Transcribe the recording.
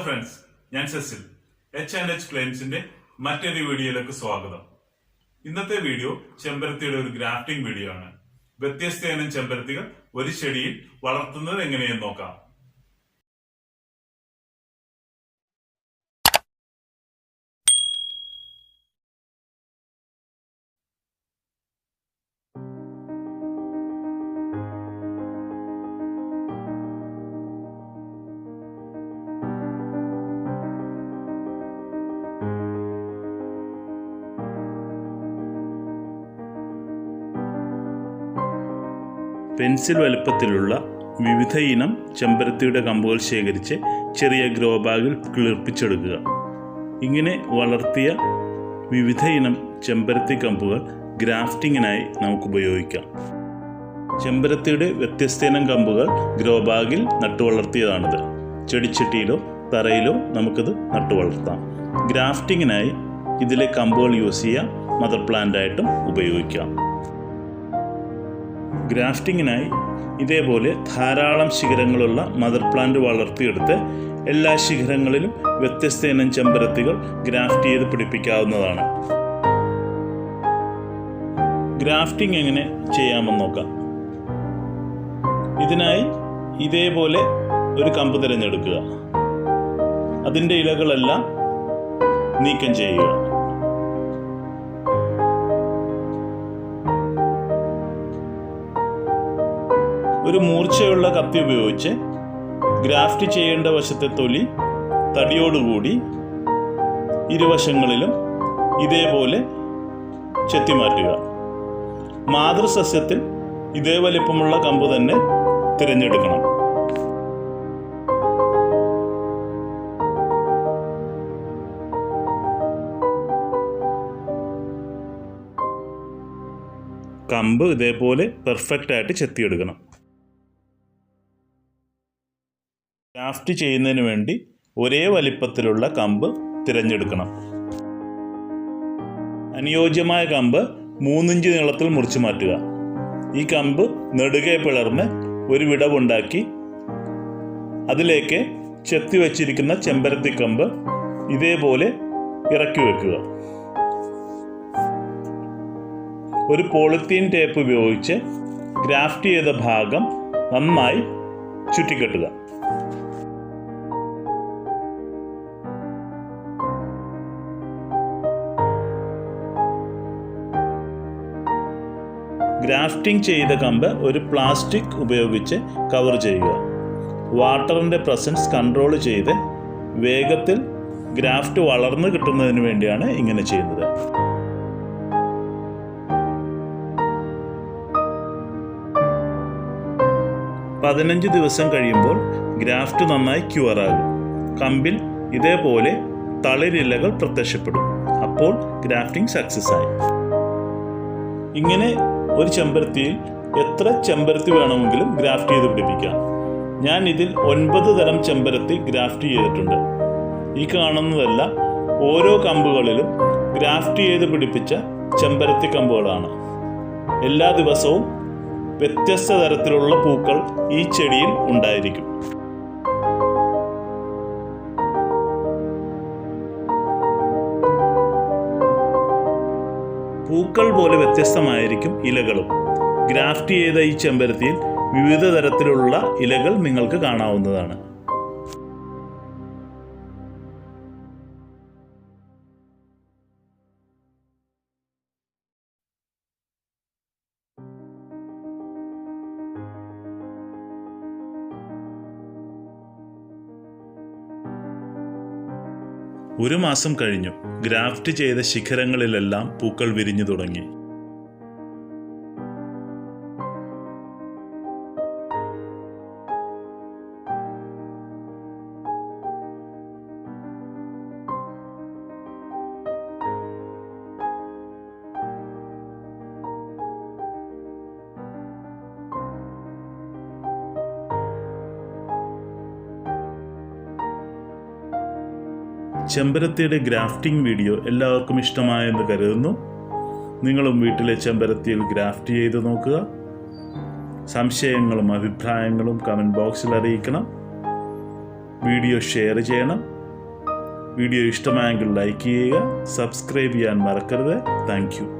Friends, ഞാൻ സെസിൽ H&H ക്ലെയിംസിന്റെ മറ്റൊരു വീഡിയോയിലേക്ക് സ്വാഗതം. ഇന്നത്തെ വീഡിയോ ചെമ്പരത്തിയുടെ ഒരു ഗ്രാഫ്റ്റിംഗ് വീഡിയോ ആണ്. വ്യത്യസ്ത ഇനം ചെമ്പരത്തികൾ ഒരു ചെടിയിൽ വളർത്തുന്നത് എങ്ങനെയെന്ന് നോക്കാം. പെൻസിൽ വലുപ്പത്തിലുള്ള വിവിധ ഇനം ചെമ്പരത്തിയുടെ കമ്പുകൾ ശേഖരിച്ച് ചെറിയ ഗ്രോ ബാഗിൽ കിളിർപ്പിച്ചെടുക്കുക. ഇങ്ങനെ വളർത്തിയ വിവിധ ഇനം ചെമ്പരത്തി കമ്പുകൾ ഗ്രാഫ്റ്റിങ്ങിനായി നമുക്ക് ഉപയോഗിക്കാം. ചെമ്പരത്തിയുടെ വ്യത്യസ്ത ഇനം കമ്പുകൾ ഗ്രോ ബാഗിൽ നട്ടുവളർത്തിയതാണിത്. ചെടിച്ചട്ടിയിലോ തറയിലോ നമുക്കിത് നട്ടുവളർത്താം. ഗ്രാഫ്റ്റിങ്ങിനായി ഇതിലെ കമ്പുകൾ യൂസ് ചെയ്യാം, മദർ പ്ലാന്റായിട്ടും ഉപയോഗിക്കാം. ഗ്രാഫ്റ്റിങ്ങിനായി ഇതേപോലെ ധാരാളം ശിഖരങ്ങളുള്ള മദർ പ്ലാന്റ് വളർത്തിയെടുത്ത് എല്ലാ ശിഖരങ്ങളിലും വ്യത്യസ്ത ഇനം ചെമ്പരത്തികൾ ഗ്രാഫ്റ്റ് ചെയ്ത് പിടിപ്പിക്കാവുന്നതാണ്. ഗ്രാഫ്റ്റിംഗ് എങ്ങനെ ചെയ്യാമെന്ന് നോക്കാം. ഇതിനായി ഇതേപോലെ ഒരു കമ്പ് തിരഞ്ഞെടുക്കുക. അതിൻ്റെ ഇലകളെല്ലാം നീക്കം ചെയ്യുക. ഒരു മൂർച്ചയുള്ള കത്തി ഉപയോഗിച്ച് ഗ്രാഫ്റ്റ് ചെയ്യേണ്ട വശത്തെ തൊലി തടിയോടുകൂടി ഇരുവശങ്ങളിലും ഇതേപോലെ ചെത്തിമാറ്റുക. മാതൃസസ്യത്തിൽ ഇതേ വലിപ്പമുള്ള കമ്പ് തന്നെ തിരഞ്ഞെടുക്കണം. കമ്പ് ഇതേപോലെ പെർഫെക്റ്റ് ആയിട്ട് ചെത്തിയെടുക്കണം. ഗ്രാഫ്റ്റ് ചെയ്യുന്നതിന് വേണ്ടി ഒരേ വലിപ്പത്തിലുള്ള കമ്പ് തിരഞ്ഞെടുക്കണം. അനുയോജ്യമായ കമ്പ് 3 ഇഞ്ച് നീളത്തിൽ മുറിച്ചു മാറ്റുക. ഈ കമ്പ് നെടുകെ പിളർന്ന് ഒരു വിടവുണ്ടാക്കി അതിലേക്ക് ചെത്തി വച്ചിരിക്കുന്ന ചെമ്പരത്തി കമ്പ് ഇതേപോലെ ഇറക്കി വെക്കുക. ഒരു പോളിത്തീൻ ടേപ്പ് ഉപയോഗിച്ച് ഗ്രാഫ്റ്റ് ചെയ്ത ഭാഗം നന്നായി ചുറ്റിക്കെട്ടുക. ഗ്രാഫ്റ്റിംഗ് ചെയ്ത കമ്പ് ഒരു പ്ലാസ്റ്റിക് ഉപയോഗിച്ച് കവർ ചെയ്യുക. വാട്ടറിൻ്റെ പ്രസൻസ് കൺട്രോൾ ചെയ്ത് വേഗത്തിൽ ഗ്രാഫ്റ്റ് വളർന്നു കിട്ടുന്നതിന് വേണ്ടിയാണ് ഇങ്ങനെ ചെയ്യുന്നത്. പതിനഞ്ച് ദിവസം കഴിയുമ്പോൾ ഗ്രാഫ്റ്റ് നന്നായി ക്യൂറാകും. കമ്പിൽ ഇതേപോലെ തളിരിലകൾ പ്രത്യക്ഷപ്പെടും. അപ്പോൾ ഗ്രാഫ്റ്റിംഗ് സക്സസ് ആയി. ഇങ്ങനെ ഒരു ചെമ്പരത്തിയിൽ എത്ര ചെമ്പരത്തി വേണമെങ്കിലും ഗ്രാഫ്റ്റ് ചെയ്ത് പിടിപ്പിക്കാം. ഞാൻ ഇതിൽ 9 തരം ചെമ്പരത്തി ഗ്രാഫ്റ്റ് ചെയ്തിട്ടുണ്ട്. ഈ കാണുന്നതെല്ലാം ഓരോ കമ്പുകളിലും ഗ്രാഫ്റ്റ് ചെയ്ത് പിടിപ്പിച്ച ചെമ്പരത്തി കമ്പുകളാണ്. എല്ലാ ദിവസവും വ്യത്യസ്ത തരത്തിലുള്ള പൂക്കൾ ഈ ചെടിയിൽ ഉണ്ടായിരിക്കും. പൂക്കൾ പോലെ വ്യത്യസ്തമായിരിക്കും ഇലകളും. ഗ്രാഫ്റ്റ് ചെയ്ത ഈ ചെമ്പരത്തിയിൽ വിവിധ തരത്തിലുള്ള ഇലകൾ നിങ്ങൾക്ക് കാണാവുന്നതാണ്. ഒരു മാസം കഴിഞ്ഞു. ഗ്രാഫ്റ്റ് ചെയ്ത ശിഖരങ്ങളിലെല്ലാം പൂക്കൾ വിരിഞ്ഞു തുടങ്ങി. ചെമ്പരത്തിയുടെ ഗ്രാഫ്റ്റിംഗ് വീഡിയോ എല്ലാവർക്കും ഇഷ്ടമായെന്ന് കരുതുന്നു. നിങ്ങളും വീട്ടിലെ ചെമ്പരത്തിയിൽ ഗ്രാഫ്റ്റ് ചെയ്ത് നോക്കുക. സംശയങ്ങളും അഭിപ്രായങ്ങളും കമൻറ്റ് ബോക്സിൽ അറിയിക്കണം. വീഡിയോ ഷെയർ ചെയ്യണം. വീഡിയോ ഇഷ്ടമായെങ്കിൽ ലൈക്ക് ചെയ്യുക, സബ്സ്ക്രൈബ് ചെയ്യാൻ മറക്കരുത്. Thank you.